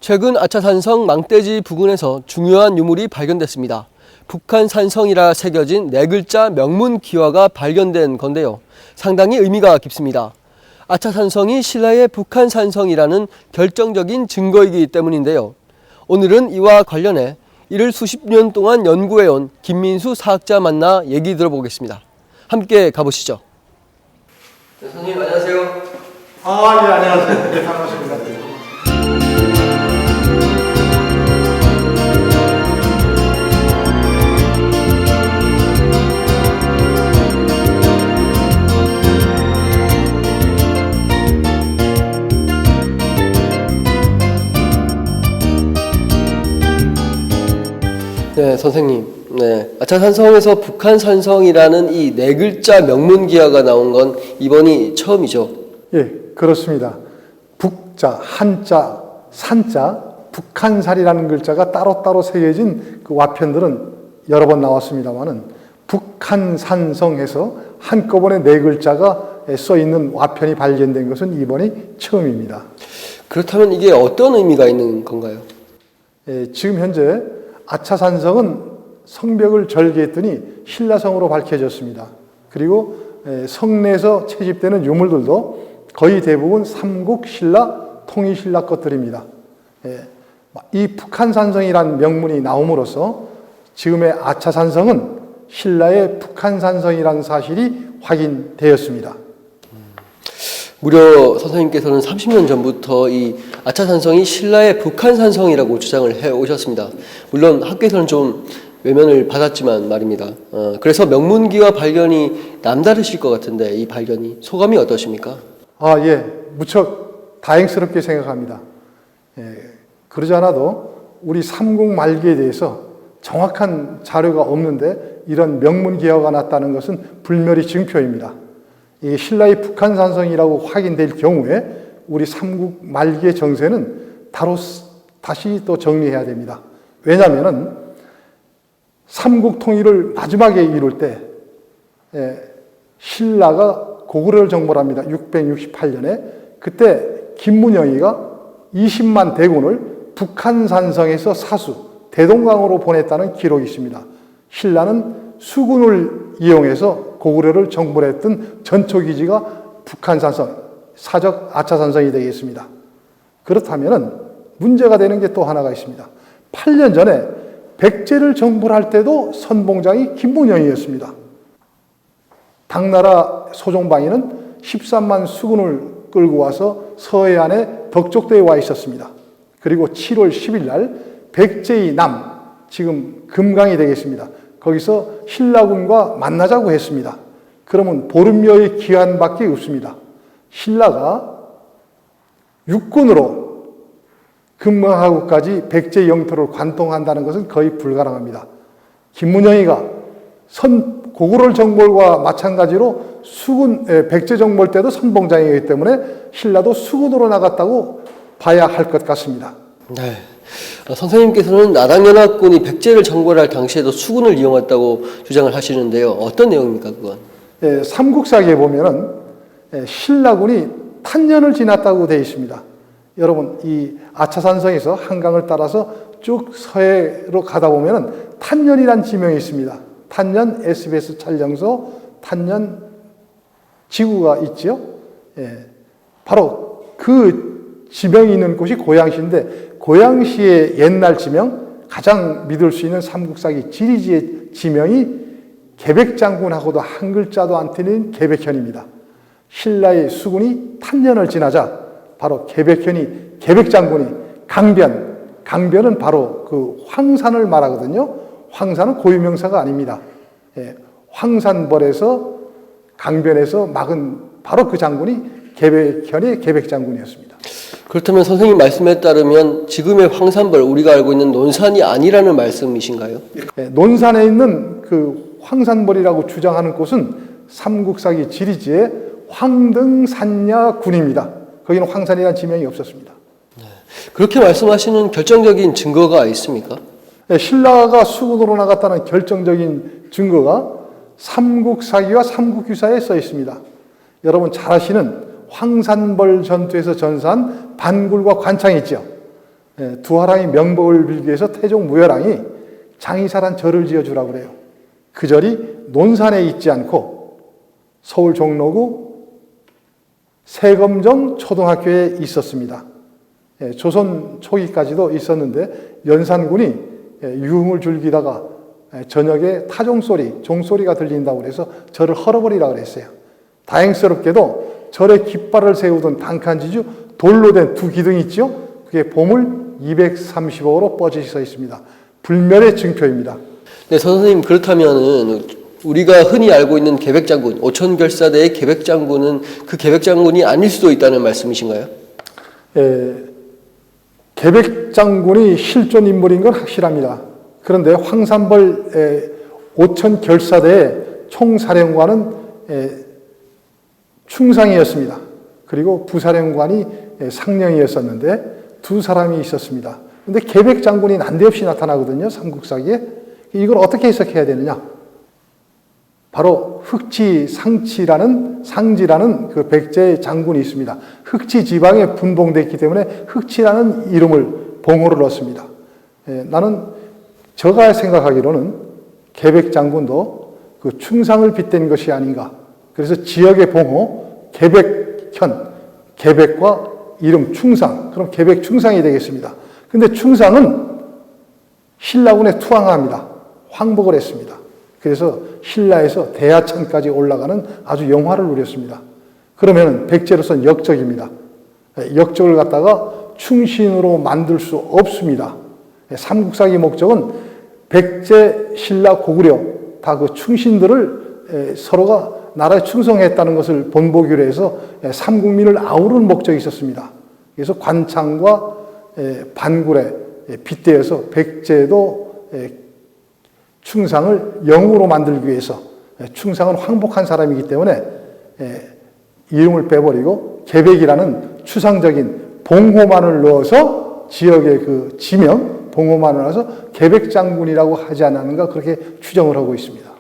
최근 아차산성 망대지 부근에서 중요한 유물이 발견됐습니다. 북한산성이라 새겨진 네 글자 명문 기와가 발견된 건데요. 상당히 의미가 깊습니다. 아차산성이 신라의 북한산성이라는 결정적인 증거이기 때문인데요. 오늘은 이와 관련해 이를 수십 년 동안 연구해온 김민수 사학자 만나 얘기 들어보겠습니다. 함께 가보시죠. 네, 선생님 안녕하세요. 예, 안녕하세요. 네, 반갑습니다. 네, 선생님. 네, 아차산성에서 북한산성이라는 이 네 글자 명문 기와가 나온 건 이번이 처음이죠. 예, 그렇습니다. 북자, 한자, 산자, 북한살이라는 글자가 따로따로 새겨진 그 와편들은 여러 번 나왔습니다만은 북한산성에서 한꺼번에 네 글자가 써 있는 와편이 발견된 것은 이번이 처음입니다. 그렇다면 이게 어떤 의미가 있는 건가요? 예, 지금 현재 아차산성은 성벽을 절개했더니 신라성으로 밝혀졌습니다. 그리고 성내에서 채집되는 유물들도 거의 대부분 삼국신라, 통일신라 것들입니다. 이 북한산성이라는 명문이 나옴으로써 지금의 아차산성은 신라의 북한산성이라는 사실이 확인되었습니다. 무려 선생님께서는 30년 전부터 이 아차산성이 신라의 북한산성이라고 주장을 해오셨습니다. 물론 학교에서는 좀 외면을 받았지만 말입니다. 그래서 명문기와 발견이 남다르실 것 같은데 이 발견이 소감이 어떠십니까? 예, 무척 다행스럽게 생각합니다. 그러지 않아도 우리 삼국 말기에 대해서 정확한 자료가 없는데 이런 명문기와가 났다는 것은 불멸의 증표입니다. 이 신라의 북한산성이라고 확인될 경우에 우리 삼국 말기의 정세는 다시 또 정리해야 됩니다. 왜냐하면 삼국 통일을 마지막에 이룰 때 신라가 고구려를 정벌합니다. 668년에 그때 김문영이가 20만 대군을 북한산성에서 사수 대동강으로 보냈다는 기록이 있습니다. 신라는 수군을 이용해서 고구려를 정벌했던 전초기지가 북한산성, 사적 아차산성이 되겠습니다. 그렇다면 문제가 되는 게 또 하나가 있습니다. 8년 전에 백제를 정벌할 때도 선봉장이 김문영이었습니다. 당나라 소종방이는 13만 수군을 끌고 와서 서해안의 덕적도에 와 있었습니다. 그리고 7월 10일 날 백제의 남, 지금 금강이 되겠습니다. 거기서 신라군과 만나자고 했습니다. 그러면 보름여의 기한밖에 없습니다. 신라가 육군으로 금강하고까지 백제 영토를 관통한다는 것은 거의 불가능합니다. 김문영이가 고구려 정벌과 마찬가지로 백제 정벌 때도 선봉장이기 때문에 신라도 수군으로 나갔다고 봐야 할 것 같습니다. 네. 선생님께서는 나당연합군이 백제를 정벌할 당시에도 수군을 이용했다고 주장을 하시는데요. 어떤 내용입니까, 그건? 삼국사기에 보면은 신라군이 탄년을 지났다고 되어 있습니다. 여러분, 이 아차산성에서 한강을 따라서 쭉 서해로 가다 보면은 탄년이라는 지명이 있습니다. 탄년 SBS 촬영소, 탄년 지구가 있지요. 바로 그 지명이 있는 곳이 고양시인데 고양시의 옛날 지명, 가장 믿을 수 있는 삼국사기 지리지의 지명이 계백장군하고도 한 글자도 안 틀린 계백현입니다. 신라의 수군이 탄년을 지나자 바로 계백장군이 강변은 바로 그 황산을 말하거든요. 황산은 고유명사가 아닙니다. 황산벌에서 강변에서 막은 바로 그 장군이 계백현의 계백장군이었습니다. 그렇다면 선생님 말씀에 따르면 지금의 황산벌, 우리가 알고 있는 논산이 아니라는 말씀이신가요? 논산에 있는 그 황산벌이라고 주장하는 곳은 삼국사기 지리지의 황등산야군입니다. 거기는 황산이라는 지명이 없었습니다. 네. 그렇게 말씀하시는 결정적인 증거가 있습니까? 신라가 수군으로 나갔다는 결정적인 증거가 삼국사기와 삼국유사에 써 있습니다. 여러분 잘 아시는 황산벌 전투에서 전사한 반굴과 관창이 있죠. 두하랑이 명복을 빌기 위해서 태종 무열왕이 장이사란 절을 지어주라고 그래요. 그 절이 논산에 있지 않고 서울 종로구 세검정 초등학교에 있었습니다. 조선 초기까지도 있었는데 연산군이 유흥을 즐기다가 저녁에 타종소리, 종소리가 들린다고 그래서 절을 헐어버리라고 그랬어요. 다행스럽게도 절에 깃발을 세우던 단칸지주 돌로 된 두 기둥이 있죠. 그게 보물 235호로 뻗어져 있습니다. 불멸의 증표입니다. 네, 선생님, 그렇다면은 우리가 흔히 알고 있는 계백장군, 오천결사대의 계백장군은 그 계백장군이 아닐 수도 있다는 말씀이신가요? 계백장군이 실존 인물인 건 확실합니다. 그런데 황산벌 오천결사대의 총사령관은 충상이었습니다. 그리고 부사령관이 상령이었었는데 두 사람이 있었습니다. 그런데 계백장군이 난데없이 나타나거든요. 삼국사기에. 이걸 어떻게 해석해야 되느냐? 바로 상지라는 그 백제 장군이 있습니다. 흑지 지방에 분봉됐기 때문에 흑지라는 이름을 봉호를 넣습니다. 제가 생각하기로는 계백 장군도 그 충상을 빗댄 것이 아닌가. 그래서 지역의 봉호, 계백현, 계백과 이름 충상, 그럼 계백 충상이 되겠습니다. 근데 충상은 신라군에 투항합니다. 황복을 했습니다. 그래서 신라에서 대하천까지 올라가는 아주 영화를 누렸습니다. 그러면 백제로서는 역적입니다. 역적을 갖다가 충신으로 만들 수 없습니다. 삼국사기 목적은 백제, 신라, 고구려 다 그 충신들을 서로가 나라에 충성했다는 것을 본보기로 해서 삼국민을 아우르는 목적이 있었습니다. 그래서 관창과 반굴에 빗대어서 백제도 충상을 영으로 만들기 위해서 충상은 황복한 사람이기 때문에 이름을 빼버리고 계백이라는 추상적인 봉호만을 넣어서 지역의 그 지명 봉호만을 넣어서 계백장군이라고 하지 않았는가 그렇게 추정을 하고 있습니다.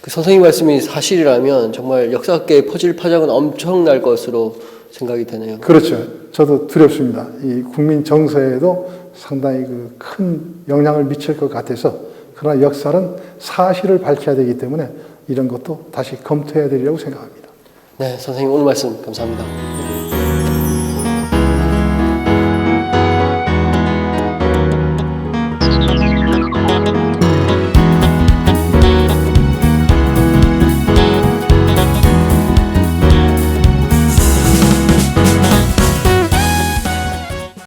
그 선생님 말씀이 사실이라면 정말 역사계에 퍼질 파장은 엄청날 것으로 생각이 되네요. 그렇죠. 저도 두렵습니다. 이 국민 정서에도 상당히 그 큰 영향을 미칠 것 같아서 그러나 역사는 사실을 밝혀야 되기 때문에 이런 것도 다시 검토해야 되리라고 생각합니다. 네, 선생님 오늘 말씀 감사합니다.